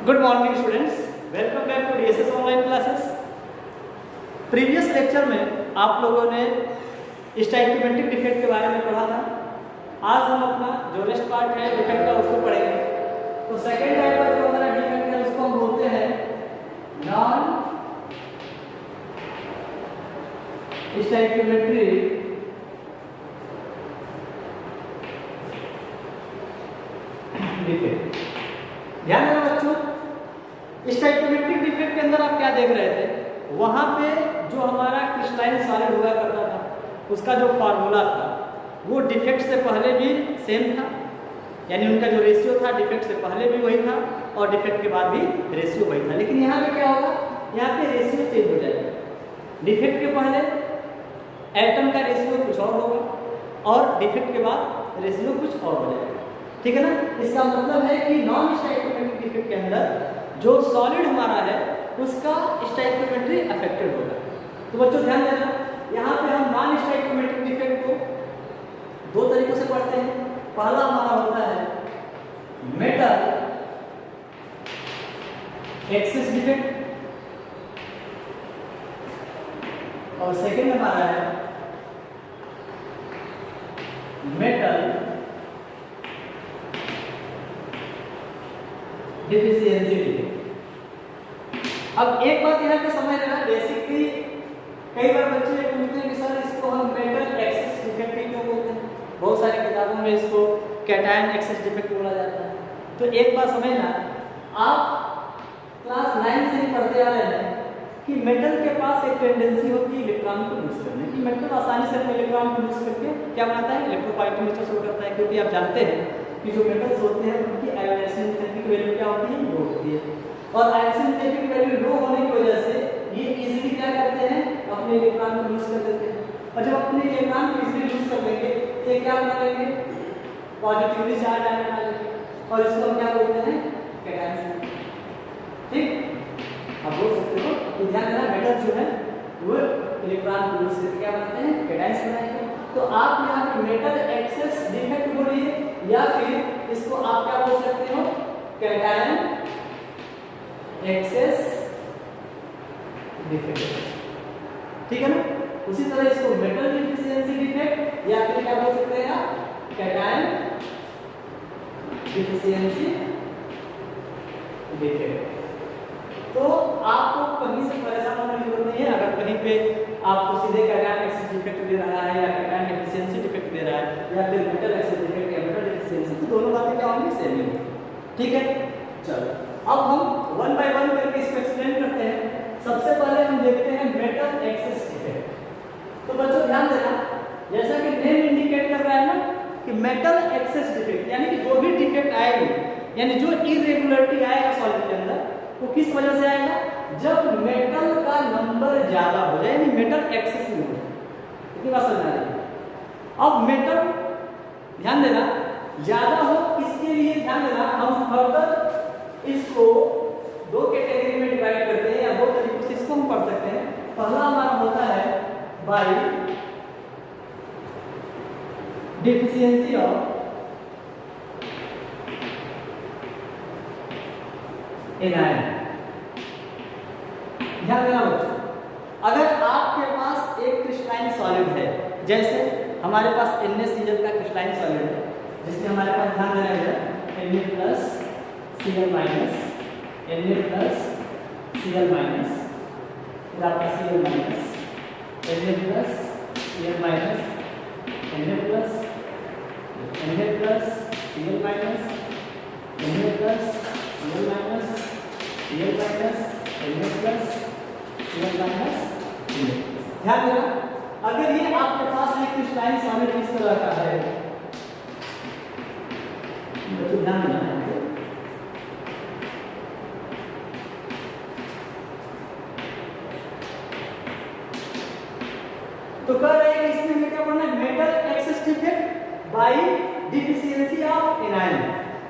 Good morning students, welcome back to DSS online classes. Previous lecture में आप लोगों ने स्टोइकियोमेट्रिक डिफेक्ट के बारे में पढ़ा था। आज हम अपना जो नेक्स्ट पार्ट है डिफेक्ट का उसको पढ़ेंगे। तो सेकेंड टाइप का जो हमारा डिफेक्ट है उसको हम बोलते हैं नॉन स्टोइकियोमेट्रिक डिफेक्ट। ध्यान देना बच्चों, स्टोइकियोमेट्रिक डिफेक्ट के अंदर आप क्या देख रहे थे, वहां पे जो हमारा क्रिस्टलाइन सॉलिड हुआ करता था उसका जो फार्मूला था वो डिफेक्ट से पहले भी सेम था, यानी उनका जो रेशियो था डिफेक्ट से पहले भी वही था और डिफेक्ट के बाद भी रेशियो वही था। लेकिन यहाँ पे क्या होगा, यहाँ पे रेशियो चेंज हो जाएगा। डिफेक्ट के पहले एटम का रेशियो कुछ और होगा और डिफेक्ट के बाद रेशियो कुछ और हो जाएगा। ठीक है ना। इसका मतलब है कि नॉन स्टोइकियोमेट्रिक डिफेक्ट के अंदर जो सॉलिड हमारा है उसका स्टोइकियोमेट्री अफेक्टेड होगा। तो बच्चों ध्यान देना, यहाँ पे हम नॉन स्टोइकियोमेट्रिक डिफेक्ट को दो तरीकों से पढ़ते हैं। पहला हमारा होता है मेटल एक्सेस डिफेक्ट और सेकेंड हमारा है मेटल डिफिशियंसी डिफेक्ट। अब एक बात यहाँ पे समझ लेना, बेसिकली कई बार बच्चे पूछते हैं कि सर इसको हम मेटल एक्सेस डिफेक्ट क्यों बोलते हैं। बहुत सारी किताबों में इसको कैटायन एक्सेस डिफेक्ट बोला जाता है। तो एक बात समझना, आप क्लास 9 से ही पढ़ते आ रहे हैं कि मेटल के पास एक टेंडेंसी होती है इलेक्ट्रॉन को लूज करने की। मेटल आसानी से अपने इलेक्ट्रॉन को लूज करके क्या बनाता है, इलेक्ट्रोपाइटिक नेचर शो करता है। क्योंकि आप जानते हैं कि जो मेटल्स होते हैं उनकी आयोनाइजेशन एनर्जी की वैल्यू क्या होती है, लो होती है। और आयोनाइजेशन एनर्जी की वैल्यू लो होने की वजह से ये इजीली क्या करते हैं, अपने इलेक्ट्रॉन को लूज कर देते हैं। और जब अपने इलेक्ट्रॉन को इजीली लूज कर देंगे तो ये क्या बना लेंगे, पॉजिटिवली चार्ज आयन बना लेंगे और इसको हम क्या बोलते हैं, कैटायन। ठीक, आप बोल सकते हो। तो ध्यान देना, मेटल जो है वो इलेक्ट्रॉन को लूज करके क्या बनाते हैं, कैटायन बनाएंगे। तो आप यहाँ पे मेटल एक्सेस डिफेक्ट बोलिए या फिर इसको आप क्या बोल सकते हो, कैटायन एक्सेस डिफेक्ट। ठीक है ना। उसी तरह इसको मेटल डिफिशियंसी डिफेक्ट या फिर क्या बोल सकते हैं आप, कैटायन डिफिशियंसी डिफेक्ट। तो आपको कहीं से परेशान होने की जरूरत नहीं है। अगर कहीं पे आपको सीधे कैटायन एक्सेस डिफेक्ट दे रहा है या कैटायन डिफिशियंसी डिफेक्ट दे रहा है या फिर मेटल एक्सेस डिफेक्ट या मेटल डिफिशियंसी, तो दोनों बातें क्या होंगी, सेम ही होंगी। ठीक है, चलो अब हम वन बाय वन करके इसको एक्सप्लेन करते हैं। सबसे पहले हम देखते हैं मेटल एक्सेस डिफेक्ट। तो बच्चों ध्यान देना, जैसा कि नेम इंडिकेट कर रहा है ना कि मेटल एक्सेस डिफेक्ट, यानी कि जो भी डिफेक्ट आएगी, यानी जो इरेगुलरिटी आएगा सॉलिड के अंदर, वो किस वजह से आएगा, जब मेटल का नंबर ज्यादा हो जाए, यानी मेटल एक्सेस में हो जाए। इतनी बात समझ आ रही है। अब मेटल ध्यान देना ज्यादा हो, इसके लिए ध्यान देना हम फर्दर इसको दो कैटेगरी में डिवाइड करते हैं या दो तरीकों से इसको हम पढ़ सकते हैं। पहला हमारा होता है बाय डिफिशियंसी ऑफ एनायन। ध्यान देना बच्चों, अगर आपके पास एक क्रिस्टलाइन सॉलिड है, जैसे हमारे पास NaCl का क्रिस्टलाइन सॉलिड है, जिसमें हमारे पास ध्यान देना है Na plus Cl minus, Na plus Cl minus, फिर आपका Cl minus, Na plus Cl minus, Na plus Cl minus, Na plus Cl minus, Cl minus, Na plus Cl minus. ध्यान देना, अगर ये आपके पास एक क्रिस्टलाइन सॉलिड इस तरह का है, तो ध्यान देना है, तो कह रहे हैं इसमें हमें क्या पढ़ना है, metal excess defect bye deficiency of anion.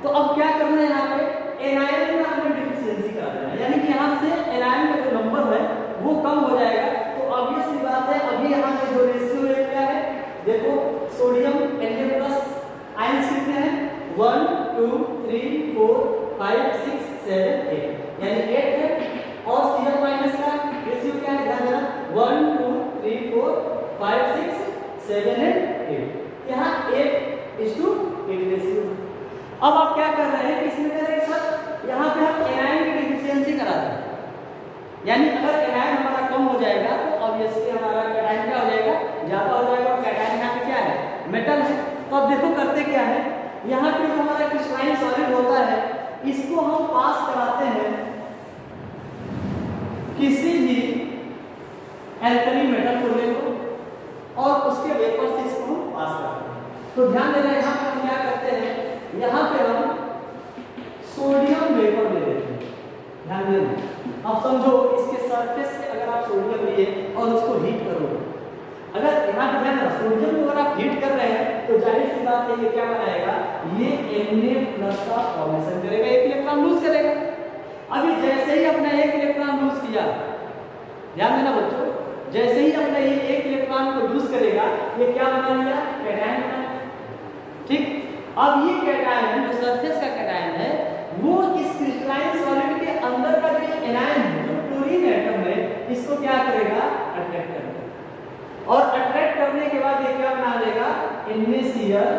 तो अब क्या करना है, यहाँ पे एनायन में हमें डिफिशियंसी कराना है, यानी कि यहाँ से एनायन का जो नंबर है वो कम हो जाएगा। तो ऑब्वियस सी बात है, अभी यहाँ पे जो रेशियो है क्या है, देखो सोडियम Na प्लस आयंस कितने हैं, 1 2 3 4 5 6 7 8। यानी अगर एनायन हमारा कम हो जाएगा तो ऑब्वियसली हमारा कैटायन क्या हो जाएगा, ज्यादा हो जाएगा। और कैटायन यहाँ पे क्या है, मेटल है। तो अब देखो करते क्या है, यहाँ पे जो हमारा क्रिस्टलाइन सॉलिड होता है इसको हम पास कराते हैं किसी भी एल्कली मेटल को ले लो और उसके वेपर से इसको हम पास करते हैं। तो ध्यान देना, यहाँ पे हम क्या करते हैं, यहाँ पे हम सोडियम वेपर ले लेते हैं। ध्यान देना, अब समझो इसके सरफेस पे अगर आप सोडियम लिए और उसको हीट करोगे, अगर यहाँ पे ध्यान देना सोडियम को अगर आप हीट कर रहे हैं तो जाहिर सी बात है ये क्या बनाएगा, ये Na+ का फॉर्मेशन करेगा, एक इलेक्ट्रॉन लूज करेगा। अभी जैसे ही अपना एक इलेक्ट्रॉन लूज किया, ध्यान देना बच्चों, जैसे ही अपना ये एक इलेक्ट्रॉन को लूज करेगा ये क्या बना लिया, कैटायन बना। ठीक, अब ये कैटायन जो सरफेस का कैटायन है वो इस क्रिस्टलाइन सॉलिड के अंदर का जो एनायन जो क्लोरीन एटम है इसको क्या करेगा, अट्रैक्ट करेगा। और अट्रैक्ट करने के बाद ये क्या बना लेगा, NaCl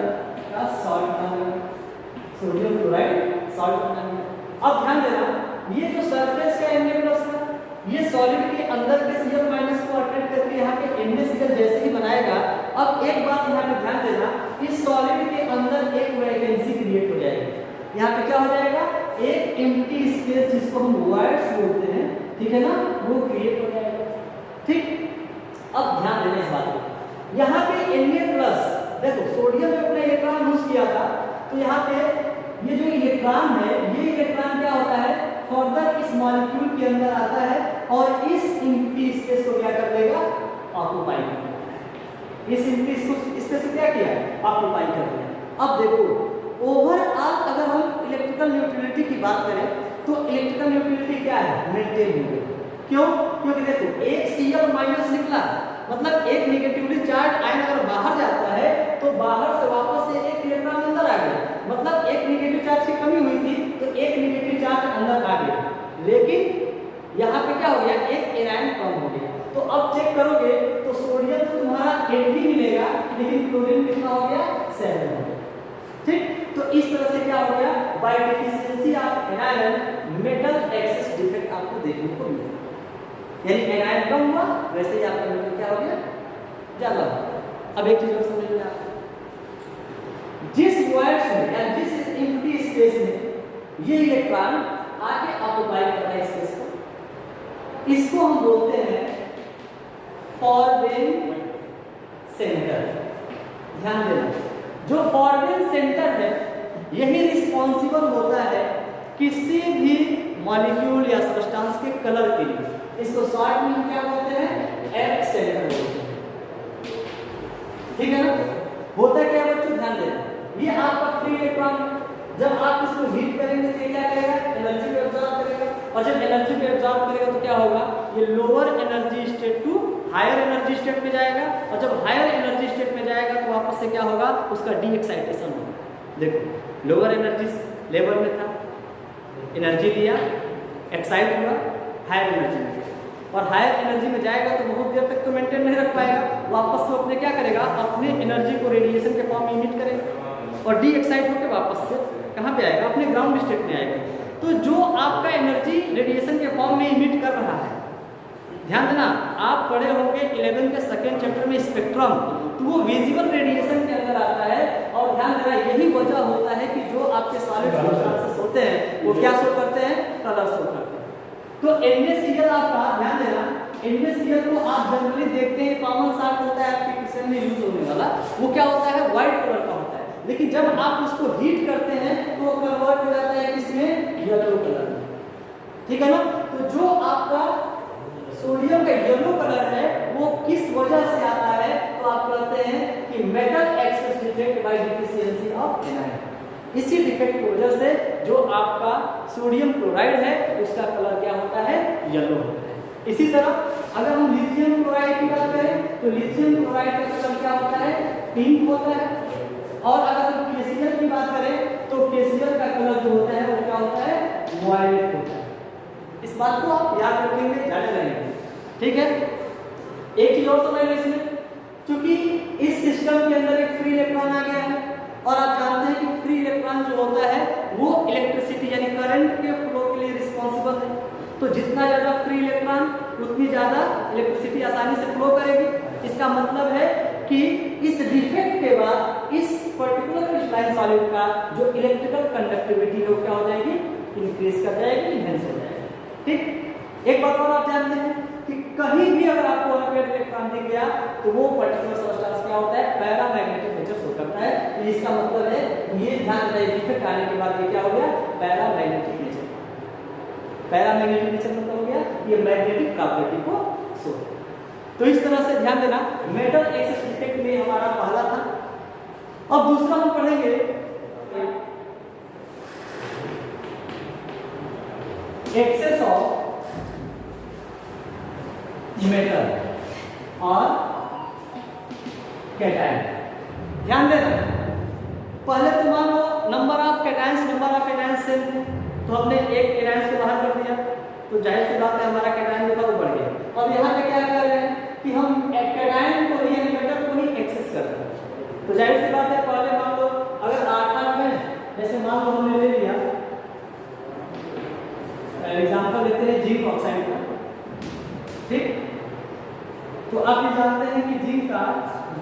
का सॉल्ट बना लेगा, सोडियम क्लोराइड सॉल्ट बना लेगा। अब ध्यान देना, ये जो सरफेस का Na+ है ये सॉलिड के अंदर के Cl- को अट्रैक्ट करके यहाँ पे NaCl जैसे ही बनाएगा। अब एक बात यहाँ पे ध्यान देना, इस सॉलिड के अंदर एक वैकेंसी क्रिएट हो जाएगी। यहाँ पे क्या हो जाएगा, एक एम्प्टी स्पेस जिसको हम वॉइड्स बोलते हैं, ठीक है ना, वो क्रिएट हो जाएगा। ठीक, अब ध्यान देना इस बात को, यहाँ पे Na+, देखो सोडियम में अपने इलेक्ट्रॉन लूज किया था तो यहाँ पे ये जो इलेक्ट्रॉन है ये इलेक्ट्रॉन क्या होता है, फर्दर इस मॉलिक्यूल के अंदर आता है और इस एम्प्टी स्पेस को क्या कर देगा, ऑक्यूपाई कर देगा। इस एम्प्टी स्पेस को क्या किया, ऑक्यूपाई कर दिया। अब देखो ओवरऑल अगर हम इलेक्ट्रिकल न्यूट्रलिटी की बात करें तो इलेक्ट्रिकल न्यूट्रलिटी क्या है, मेंटेन हो गई। क्यों, क्योंकि देखो एक Cl- निकला, मतलब एक नेगेटिवली चार्ज आयन अगर बाहर जाता है तो बाहर से वापस से एक इलेक्ट्रॉन अंदर आ गया, मतलब एक नेगेटिव चार्ज की कमी हुई थी तो एक नेगेटिव चार्ज अंदर आ गया। लेकिन यहाँ पे क्या हो गया, एक एनायन कम हो गया। तो अब चेक करोगे तो सोडियम तो तुम्हारा 80 मिलेगा लेकिन क्लोरीन कितना हो गया, 7 हो गया। ठीक, तो इस तरह से क्या हो गया, by deficiency of anion metal excess defect आपको देखने को मिलेगा। यानी एनायन कम हुआ वैसे ही आपका मेटल क्या हो गया, ज्यादा हुआ। अब एक चीज और समझ लेना, जिस वॉइड्स में या जिस एम्प्टी स्पेस में ये इलेक्ट्रॉन आके ऑक्यूपाई कर रहा है स्पेस को, इसको हम बोलते हैं फॉरबिडन सेंटर। ध्यान देना, जो फॉरबिडन सेंटर है यही रिस्पॉन्सिबल होता है किसी भी मॉलिक्यूल या सब्सटेंस के कलर के लिए। इसको शॉर्ट में क्या बोलते हैं, F सेंटर बोलते हैं। ठीक है ना, होता क्या बच्चों, ध्यान देना, ये आपका फ्री इलेक्ट्रॉन, जब आप इसको हीट करेंगे तो क्या करेगा, एनर्जी को एब्जॉर्ब करेगा, और जब एनर्जी को एब्जॉर्ब करेगा तो क्या होगा, ये lower energy state to higher energy state में जाएगा, और जब हायर एनर्जी स्टेट में जाएगा तो वापस से क्या होगा, उसका डी एक्साइटेशन होगा। देखो लोअर एनर्जी लेवल में था, एनर्जी लिया, एक्साइट हुआ, हायर एनर्जी में, और हायर एनर्जी में जाएगा तो बहुत देर तक तो मेंटेन नहीं रख पाएगा, वापस वो अपने क्या करेगा, अपने एनर्जी को रेडिएशन के फॉर्म में इमिट करेगा, और डी एक्साइट होकर वापस से कहाँ पे आएगा, अपने ग्राउंड स्टेट में आएगा। तो जो आपका एनर्जी रेडिएशन के फॉर्म में इमिट कर रहा है, ध्यान देना, आप पढ़े होंगे 11 के सेकेंड चैप्टर में स्पेक्ट्रम, तो वो विजिबल रेडिएशन के अंदर आता है। और ध्यान देना, यही वजह होता है कि जो आपके सॉलिड सब्सटेंसेस होते हैं वो क्या शो करते हैं, कलर शो करते हैं। तो NaCl आपका, ध्यान देना, NaCl को आप जनरली देखते हैं, कॉमन साल्ट होता है आपके किचन में यूज होने वाला, वो क्या होता है, व्हाइट कलर का होता है। लेकिन जब आप उसको हीट करते हैं तो वो कन्वर्ट हो जाता है किसमें, येलो कलर में। ठीक है ना, तो जो आपका सोडियम का येलो कलर है वो किस वजह से आता है, तो आप कहते हैं कि metal excess defect by deficiency of anion. इसी डिफेक्ट की वजह से जो आपका सोडियम क्लोराइड है उसका कलर क्या होता है, येलो होता है। इसी तरह अगर हम लिथियम क्लोराइड की बात करें तो लिथियम क्लोराइड का कलर क्या होता है, पिंक होता है। और अगर हम KCl की बात करें तो KCl का कलर जो होता है वो क्या होता है, वायलेट होता है। इस बात को आप याद रखेंगे, जाने रहेंगे। ठीक है, एक चीज और समझ लो इसमें, क्योंकि इस सिस्टम के अंदर एक फ्री इलेक्ट्रॉन आ गया है, और आप जानते हैं कि फ्री इलेक्ट्रॉन जो होता है वो इलेक्ट्रिसिटी यानी करंट के फ्लो के लिए रिस्पॉन्सिबल है। तो जितना ज़्यादा फ्री इलेक्ट्रॉन उतनी ज़्यादा इलेक्ट्रिसिटी आसानी से फ्लो करेगी। इसका मतलब है कि इस डिफेक्ट के बाद इस पर्टिकुलर क्रिस्टलाइन सॉलिड का जो इलेक्ट्रिकल कंडक्टिविटी है वो क्या हो जाएगी, इंक्रीज कर जाएगी, इनहेंस हो जाएगी। ठीक, एक बात और आप जानते हैं कि कहीं भी अगर आपको अनपेयर्ड इलेक्ट्रॉन दिख गया तो वो पर्टिकुलर सब्सटेंस क्या होता है, पैरामैग्नेटिक नेचर शो करता है। तो इसका मतलब है ये ध्यान रखिए, डिफेक्ट आने के बाद ये क्या हो गया, पैरामैग्नेटिक नेचर। पैरामैग्नेटिक नेचर मतलब हो गया ये मैग्नेटिक प्रॉपर्टी को शो। तो इस तरह से ध्यान देना, मेटल एक्सेस डिफेक्ट में हमारा पहला था। अब दूसरा हम पढ़ेंगे एक्सेस ऑफ मेटल और कैटायन। ध्यान देना, पहले तो मान लो नंबर ऑफ कैटायंस सेम थे, तो हमने एक कैटायंस को बाहर कर दिया, तो जाहिर सी बात है हमारा कैटायन जो था वो बढ़ गया। अब यहाँ पे क्या कर रहे हैं कि हम कैटायन को ही मेटल को ही एक्सेस कर रहे हैं। तो जाहिर सी बात है, पहले मान लो अगर 8 में, जैसे मान लो हमने ले लिया एग्जांपल लेते हैं जिंक ऑक्साइड का। ठीक, तो आप ये जानते हैं कि जिंक का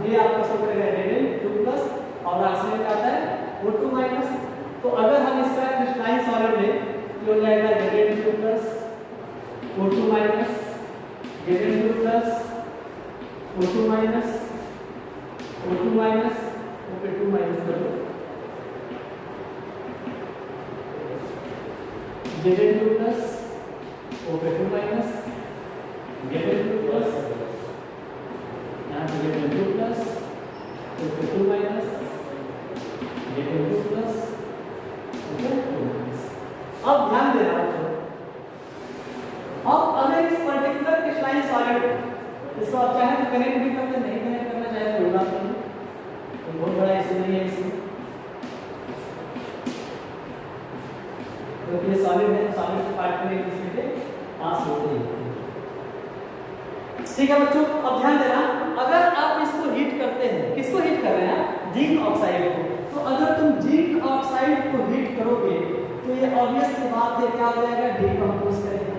ये आपका शो करेगा Zn2+ और ऑक्सीजन का आता है O2-। तो अगर हम इसका क्रिस्टलाइन सॉलिड लें तो हो जाएगा Zn2+, O2-, Zn2+, O2-, O2-, O2- करो, Zn2+, O2-, Zn2+, यहाँ पे Zn2+, O2-, Zn2+, O2-। अब ध्यान देना बच्चों, अब अगर इस पर्टिकुलर क्रिस्टलाइन सॉलिड इसको आप चाहे तो कनेक्ट भी करते, नहीं कनेक्ट करना चाहे कोई बात नहीं, तो बहुत बड़ा इशू नहीं है इसमें, क्योंकि ये सॉलिड है, सॉलिड से पार्ट में एक दूसरे के पास होते हैं। ठीक है बच्चों, अब ध्यान देना, अगर आप इसको हीट करते हैं, किसको हीट कर रहे हैं, जिंक ऑक्साइड को, तो अगर तुम जिंक ऑक्साइड को हीट करोगे तो ये ऑब्वियस सी बात है क्या हो जाएगा, डीकंपोज करेगा।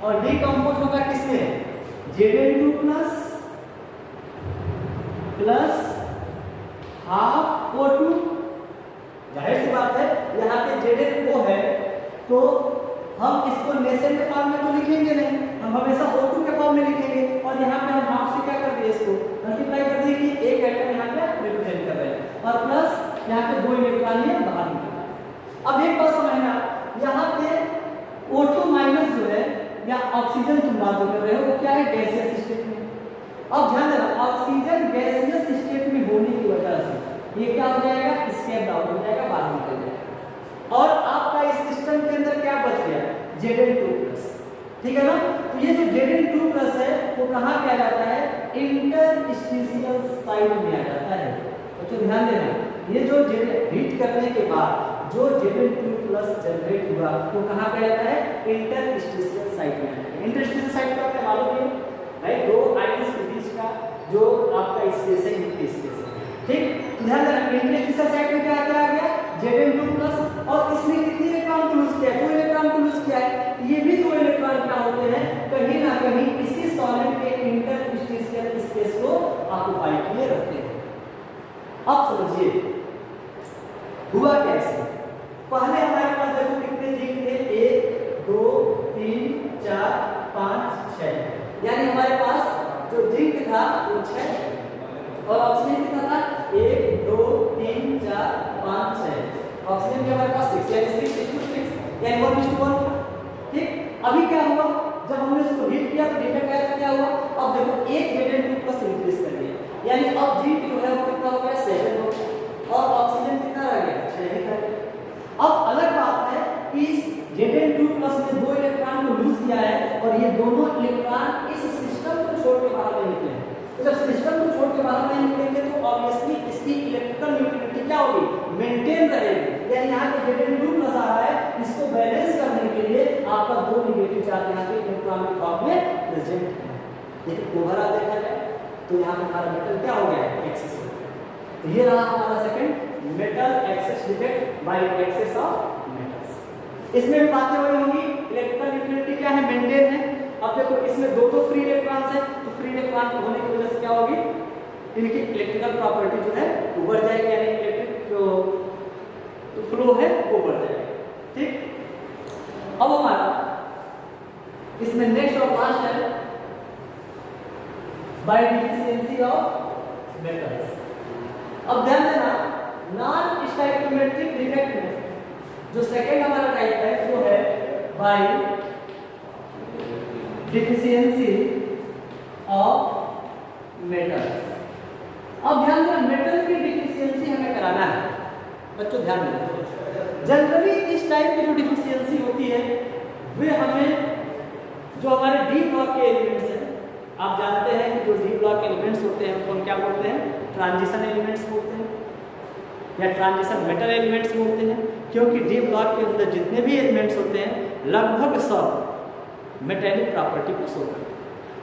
और डीकंपोज होगा किसमें, Zn2+ प्लस हाफ O2। जाहिर सी बात है यहाँ पे Zn है तो हम इसको नेसेंट फॉर्म में तो लिखेंगे नहीं, हम हमेशा O2 के फॉर्म में लिखेंगे। और यहाँ पे हम हाफ से क्या कर दिए, इसको मल्टीप्लाई कर दिए कि एक एटम यहाँ पे रिप्रेजेंट कर रहे हैं, और प्लस यहाँ पे 2 इलेक्ट्रॉन ये बाहर निकल रहा है। अब एक बात समझना, यहाँ पे O2- जो है या ऑक्सीजन तुम बात कर रहे हो वो क्या है, गैसियस स्टेट में। अब ध्यान देना, ऑक्सीजन गैसियस स्टेट में होने की वजह से ये क्या हो जाएगा, स्केप आउट हो जाएगा, बाहर निकल जाएगा, और आपका इस सिस्टम के अंदर क्या बच गया, Zn2+। ठीक है ना, तो ये जो Zn2+ है वो कहाँ पे आ जाता है, इंटरस्टिशियल साइड में आ जाता है। तो ध्यान देना, ये जो हीट करने के बाद जो Zn2+ जनरेट हुआ वो कहाँ पे आता है, इंटरस्टिशियल साइड में। इंटरस्टिशियल साइड का क्या मालूम है भाई, 2 आयंस के बीच का जो आपका स्पेस है, स्पेस है। ठीक, ध्यान देना, इंटरस्टिशियल साइड में क्या आ गया, Zn2+, और इसने कितने इलेक्ट्रॉन को लूज किया, 2 इलेक्ट्रॉन को लूज किया है। ये भी 2 इलेक्ट्रॉन क्या होते हैं, कहीं ना कहीं इसी सॉलिड के इंटरस्टिशियल स्पेस को ऑक्युपाई किए रखते हैं। अब समझिए हुआ कैसे, पहले हमारे पास देखो कितने जिंक थे, 1 2 3 4 5 6, यानी हमारे पास जो जिंक था वो 6, और ऑक्सीजन कितना था, 1 2 3 4 5 6, ऑक्सीजन के हमारे पास 6, यानी 6:6, यानी 1:1। ठीक, अभी क्या हुआ, जब हमने इसको हीट किया तो डिफेक्ट आया, क्या हुआ, अब देखो एक Zn2+ इंक्रीज कर दिया, यानी अब जिंक जो है वो कितना हो गया, 7 हो गया, और ऑक्सीजन कितना रह गया, 6 ही रह गया। अब अलग बात है कि इस Zn2+ ने 2 इलेक्ट्रॉन को लूज किया है, और ये दोनों इलेक्ट्रॉन इस सिस्टम को छोड़ के बाहर नहीं निकले। तो जब सिस्टम को छोड़ के बाहर नहीं निकलेंगे तो ऑब्वियसली इसकी इलेक्ट्रिकल न्यूट्रलिटी क्या होगी, मेंटेन रहेगी। यानी यहाँ पे Zn2+ आ रहा है, इसको बैलेंस करने के लिए आपका 2 नेगेटिव चार्ज यहाँ पे इलेक्ट्रॉन के फॉर्म में प्रेजेंट है। लेकिन ओवरऑल देखा जाए तो यहाँ पे हमारा मेटल क्या हो गया है, एक्सेस हो गया। तो ये रहा हमारा second, metal excess defect bye access of metals. इसमें भी बातें वही होंगी, इलेक्ट्रिकल न्यूट्रलिटी क्या है, मेंटेन है। अब देखो इसमें दो फ्री इलेक्ट्रॉन्स है, तो फ्री इलेक्ट्रॉन होने की वजह से क्या होगी, इनकी इलेक्ट्रिकल प्रॉपर्टी जो है वो बढ़ जाएगी, यानी इलेक्ट्रिक जो फ्लो है वो बढ़ जाएगा। ठीक, अब हमारा इसमें नेक्स्ट और लास्ट है बाय डिफिशियंसी ऑफ मेटल्स। अब ध्यान देना, नॉन स्टाइकियोमेट्रिक डिफेक्ट में जो सेकंड हमारा टाइप है वो है बाय डिफिशियंसी ऑफ मेटल्स। अब ध्यान देना, मेटल की डिफिशियंसी हमें कराना है बच्चों, ध्यान देना। जनरली इस टाइप की जो डिफिशियंसी होती है वे हमें जो हमारे डी ब्लॉक के एलिमेंट्स हैं, आप जानते हैं कि जो डी ब्लॉक एलिमेंट्स होते हैं उनको हम क्या बोलते हैं, ट्रांजिशन एलिमेंट्स बोलते हैं या ट्रांजिशन मेटल एलिमेंट्स बोलते हैं, क्योंकि डी ब्लॉक के अंदर जितने भी एलिमेंट्स होते हैं लगभग सब मेटेलिक प्रॉपर्टी को शो करते हैं।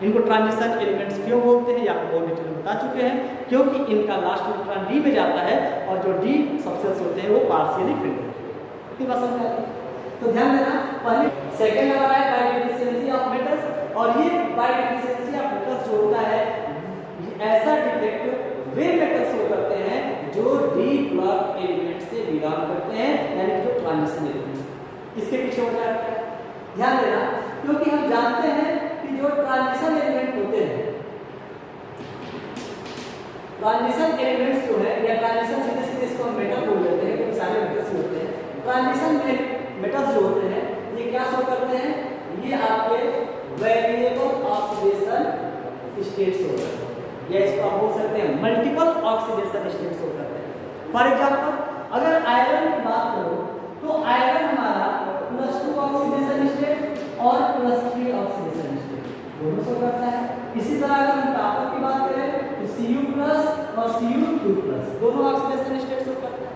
इनको ट्रांजिशन एलिमेंट्स क्यों बोलते हैं, या बहुत डिटेल में बता चुके हैं, क्योंकि इनका लास्ट इलेक्ट्रॉन डी में जाता है और जो डी सबसेल्स होते हैं वो पार्शियली फिल्ड होते हैं। इतनी बात समझ आती है? तो ध्यान देना, पहले सेकंड नंबर है बाय डिफिशियंसी ऑफ मेटल्स, और ये बाय डिफिशियंसी ऑफ मेटल्स जो होता है ऐसा डिफेक्ट वे मेटल्स हो करते हैं जो डी ब्लॉक एलिमेंट से बिलोंग करते हैं, यानी जो ट्रांजिशन एलिमेंट्स। इसके पीछे हो जाता है, ध्यान देना, क्योंकि हम जानते हैं कि जो ट्रांजिशन एलिमेंट होते हैं, ट्रांजिशन एलिमेंट्स जो है या ट्रांजिशन सीधे सीधे इसको हम मेटल बोल देते हैं क्योंकि सारे मेटल्स ही होते हैं। ट्रांजिशन मेटल्स जो होते हैं ये क्या शो करते हैं, ये आपके वेरिएबल ऑक्सीडेशन स्टेट्स हो करते हैं, या इसको आप बोल सकते हैं मल्टीपल ऑक्सीडेशन स्टेट्स हो करते हैं। फॉर एग्जांपल अगर आयरन की बात करो तो आयरन हमारा +2 ऑक्सीडेशन स्टेट और +3 ऑक्सीडेशन स्टेट दोनों शो करता है। इसी तरह अगर हम कॉपर की बात करें तो Cu+ और Cu2+ दोनों ऑक्सीडेशन स्टेट शो करता है।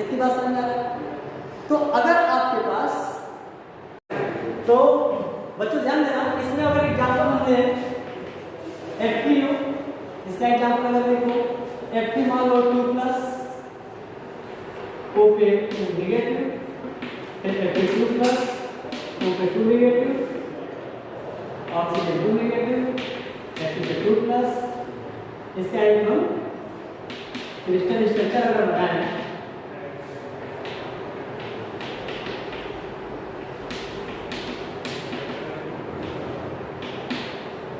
इतनी बात समझ आ रहा है? तो अगर आपके पास, तो बच्चों ध्यान देना, इसमें अगर एग्जांपल हम लें Fu, इसका एग्जांपल अगर देखो Ft मान लो 2+ O पे नेगेटिव, फिर Fe2+, O पे 2 नेगेटिव, ऑक्सीजन 2 नेगेटिव, Fe2+, इसका एक हम क्रिस्टल स्ट्रक्चर अगर बनाएं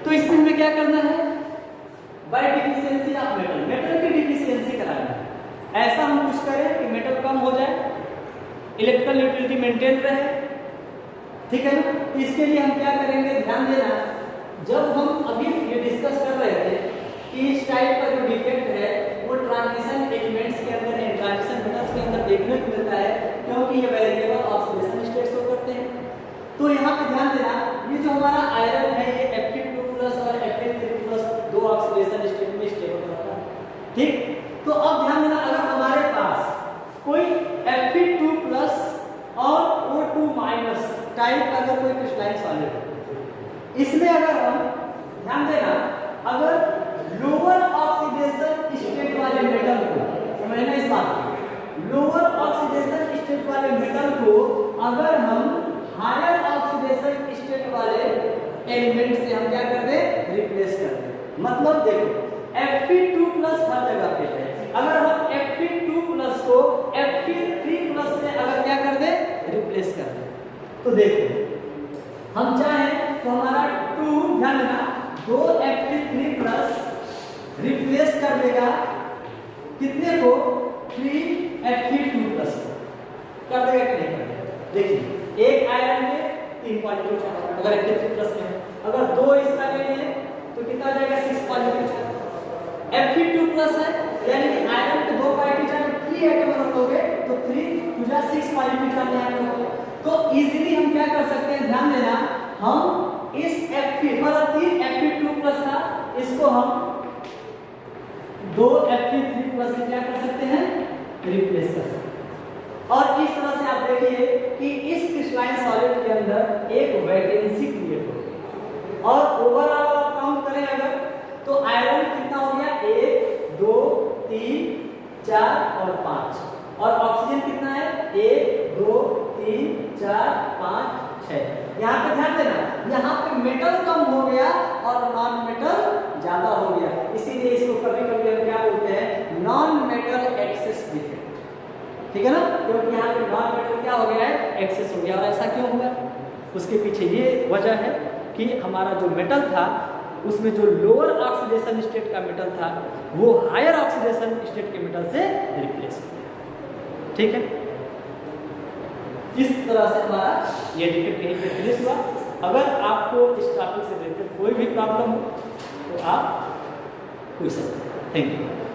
तो इसमें हमें क्या करना है, bye deficiency of metal, metal की डिफिशियंसी कराना है। ऐसा हम कुछ करें कि मेटल कम हो जाए, इलेक्ट्रिकल न्यूट्रलिटी मेंटेन रहे, ठीक है ना। इसके लिए हम क्या करेंगे, ध्यान देना, जब हम अभी ये डिस्कस कर रहे थे कि इस टाइप का जो डिफेक्ट है वो ट्रांजिशन एलिमेंट्स के अंदर है, ट्रांजिशन मेटल्स के अंदर देखने को मिलता है, क्योंकि ये वेरिएबल ऑक्सीडेशन स्टेट्स हो करते हैं। तो यहाँ पे ध्यान देना, ये जो हमारा आयरन है ये Fe2+ और Fe3+ दो ऑक्सीडेशन स्टेट में स्टेबल रहता है, ठीक। तो अब ध्यान देना, अगर हमारे पास कोई Fe2+ और O2- टाइप का अगर कोई क्रिस्टलाइन सॉलिड है, इसमें अगर हम ध्यान देना, अगर लोअर ऑक्सीडेशन स्टेट वाले मेटल को, समझना इस बात को, लोअर ऑक्सीडेशन स्टेट वाले मेटल को अगर हम हायर ऑक्सीडेशन स्टेट वाले एलिमेंट से हम क्या कर दें, रिप्लेस कर दें। मतलब देखो Fe2+ हर जगह पे है, अगर हम Fe2+ को Fe3+ से अगर क्या कर दें, रिप्लेस कर दें, तो देखो हम चाहें तो हमारा 2, ध्यान देना, 2 Fe3+ रिप्लेस कर देगा कितने को, 3 Fe2+ कर देगा कि नहीं कर देगा। देखिए एक आयरन में 3 पॉजिटिव चार्ज अगर Fe3+ में, अगर 2 इसका ले लें तो कितना जाएगा, 6 पॉजिटिव चार्ज। Fe2+ है यानी कि आयरन के 2 पॉजिटिव चार्ज 3 एटम रखोगे तो 3 6 पॉजिटिव चार्ज यहाँ पे रखोगे, तो इजीली हम क्या कर सकते हैं, ध्यान देना, हम इस मतलब 3 Fe2+ था, इसको हम 2 Fe3+ से क्या कर सकते हैं, रिप्लेस कर सकते हैं। और इस तरह से आप देखिए कि इस क्रिस्टलाइन सॉलिड के अंदर एक वैकेंसी क्रिएट हो गई, और ओवरऑल आप काउंट करें अगर तो आयरन कितना हो गया, 1 2 3 4 और 5, और ऑक्सीजन कितना है, 1 2 3 4 5 6। यहाँ पे ध्यान देना, यहाँ पे मेटल कम हो गया और नॉन मेटल ज्यादा हो गया, इसीलिए इसको कभी कभी हम क्या बोलते हैं, नॉन मेटल एक्सेस डिफेक्ट। ठीक है ना, क्योंकि यहाँ पे नॉन मेटल क्या हो गया है, एक्सेस हो गया। और ऐसा क्यों हुआ, उसके पीछे ये वजह है कि हमारा जो मेटल था उसमें जो लोअर ऑक्सीडेशन स्टेट का मेटल था वो हायर ऑक्सीडेशन स्टेट के मेटल से रिप्लेस हो गया। ठीक है, इस तरह से हमारा ये डिफेक्ट यहीं पे फिनिश हुआ। अगर आपको इस टॉपिक से रिलेटेड कोई भी प्रॉब्लम हो तो आप पूछ सकते हैं। Thank you.